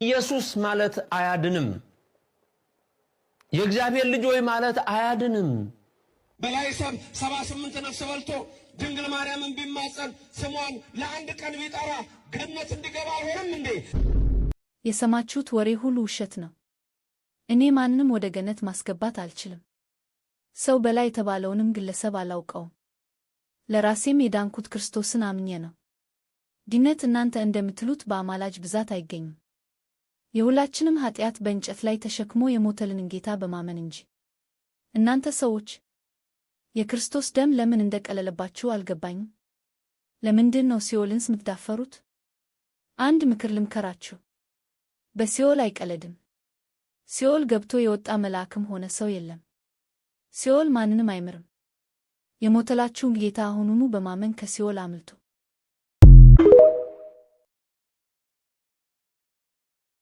ኢየሱስ ማለት አያድንም። የእግዚአብሔር ልጅ ሆይ ማለት አያድንም። በላይ 78 ነፍስ በልቶ ድንግል ማርያምን ቢማጸን ስሟን ለአንድ ቀን ቢጠራ ገነት እንዲገባ አልሆነም እንዴ? የሰማችሁት ወሬ ሁሉ ውሸት ነው። እኔ ማንንም ወደ ገነት ማስገባት አልችልም። ሰው በላይ የተባለውንም ግለሰብ አላውቀውም። ለራሴም የዳንኩት ክርስቶስን አምኜ ነው። ድነት እናንተ እንደምትሉት በአማላጅ ብዛት አይገኝም። የሁላችንም ኃጢአት በእንጨት ላይ ተሸክሞ የሞተልንን ጌታ በማመን እንጂ። እናንተ ሰዎች የክርስቶስ ደም ለምን እንደቀለለባችሁ አልገባኝም። ለምንድን ነው ሲኦልንስ የምትዳፈሩት? አንድ ምክር ልምከራችሁ። በሲኦል አይቀለድም። ሲኦል ገብቶ የወጣ መልአክም ሆነ ሰው የለም። ሲኦል ማንንም አይምርም። የሞተላችሁን ጌታ አሁኑኑ በማመን ከሲኦል አምልጡ።